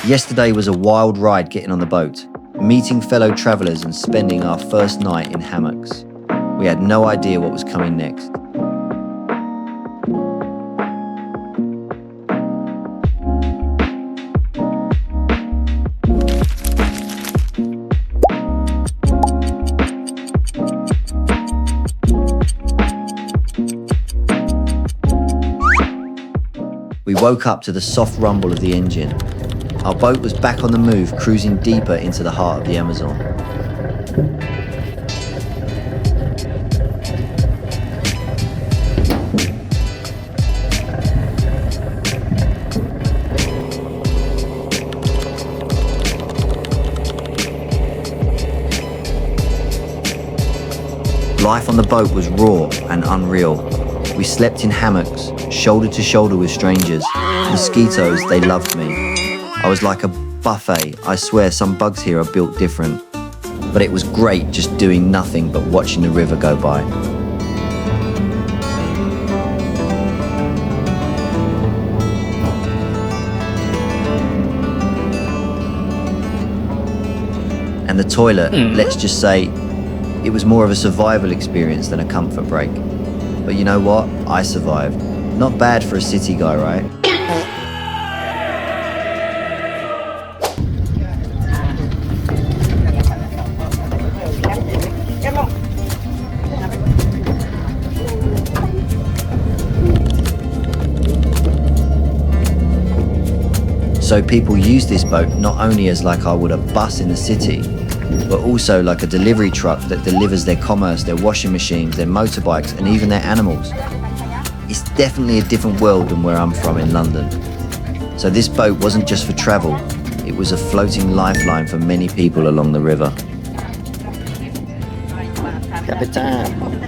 Yesterday was a wild ride getting on the boat, meeting fellow travellers and spending our first night in hammocks. We had no idea what was coming next. We woke up to the soft rumble of the engine. Our boat was back on the move, cruising deeper into the heart of the Amazon. Life on the boat was raw and unreal. We slept in hammocks, shoulder to shoulder with strangers. Mosquitoes, they loved me. I was like a buffet. I swear some bugs here are built different. But it was great just doing nothing but watching the river go by. And the toilet, let's just say, it was more of a survival experience than a comfort break. But you know what? I survived. Not bad for a city guy, right? So people use this boat not only as like I would a bus in the city, but also like a delivery truck that delivers their commerce, their washing machines, their motorbikes, and even their animals. It's definitely a different world than where I'm from in London. So this boat wasn't just for travel, it was a floating lifeline for many people along the river. Capitan.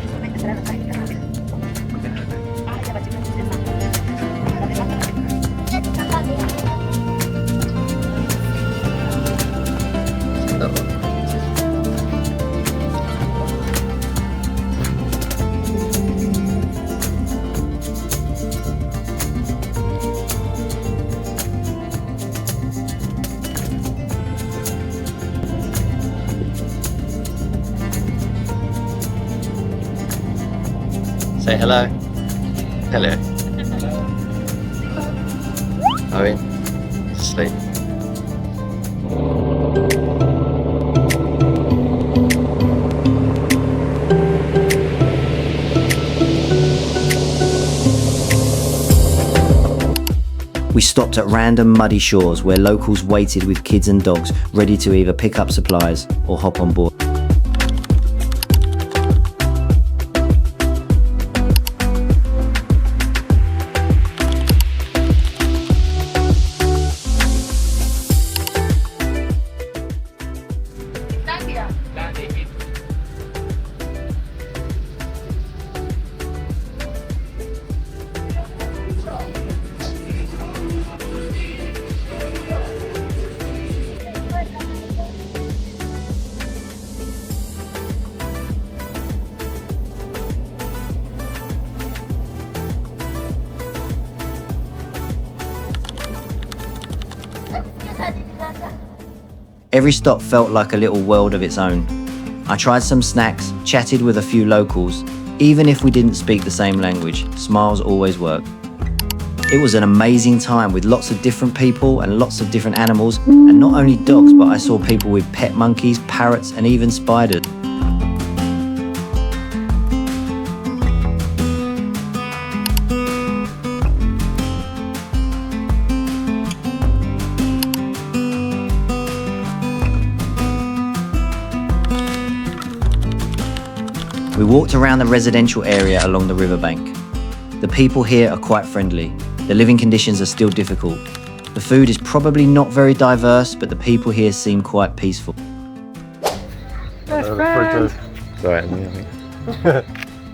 Say hello. Hello. Owen, sleep. We stopped at random muddy shores where locals waited with kids and dogs ready to either pick up supplies or hop on board. Every stop felt like a little world of its own. I tried some snacks, chatted with a few locals. Even if we didn't speak the same language, smiles always work. It was an amazing time with lots of different people and lots of different animals, and not only dogs, but I saw people with pet monkeys, parrots, and even spiders. We walked around the residential area along the riverbank. The people here are quite friendly. The living conditions are still difficult. The food is probably not very diverse, but the people here seem quite peaceful. Best friend. Sorry,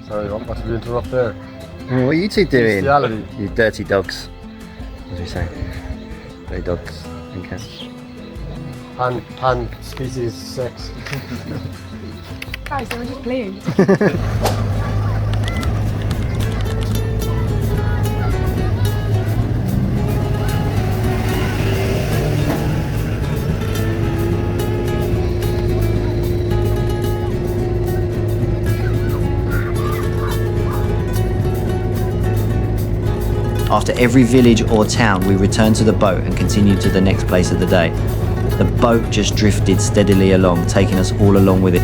Sorry, what must we interrupt there? what are you two doing? Bestiality. You dirty dogs. What do we say? Dirty dogs and cats. Pan species sex. Guys, they were just playing. After every village or town, we returned to the boat and continued to the next place of the day. The boat just drifted steadily along, taking us all along with it.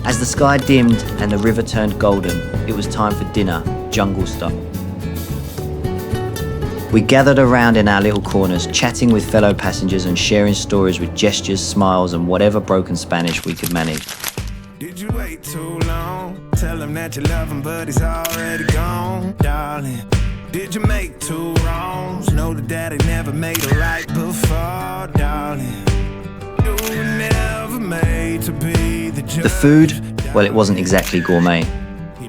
As the sky dimmed and the river turned golden, it was time for dinner, jungle style. We gathered around in our little corners, chatting with fellow passengers and sharing stories with gestures, smiles and whatever broken Spanish we could manage. Did you wait too long? Tell him that you love him, but he's already gone, darling. Did you make two wrongs? Know that daddy never made a right before, darling. You were never made to be the judge. The food, well, it wasn't exactly gourmet.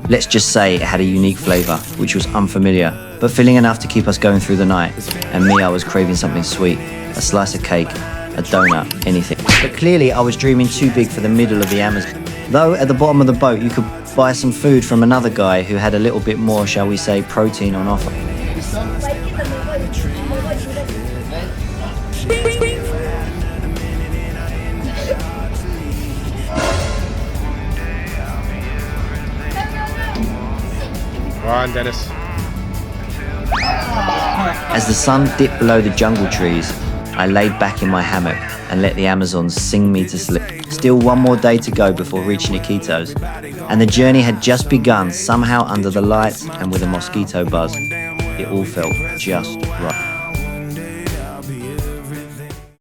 Let's just say it had a unique flavour, which was unfamiliar, but filling enough to keep us going through the night. And me, I was craving something sweet, a slice of cake, a donut, anything. But clearly I was dreaming too big for the middle of the Amazon. Though at the bottom of the boat you could buy some food from another guy who had a little bit more, shall we say, protein on offer. Go on, Dennis. As the sun dipped below the jungle trees, I laid back in my hammock and let the Amazons sing me to sleep. Still one more day to go before reaching Iquitos, and the journey had just begun, somehow under the lights and with a mosquito buzz. It all felt just right.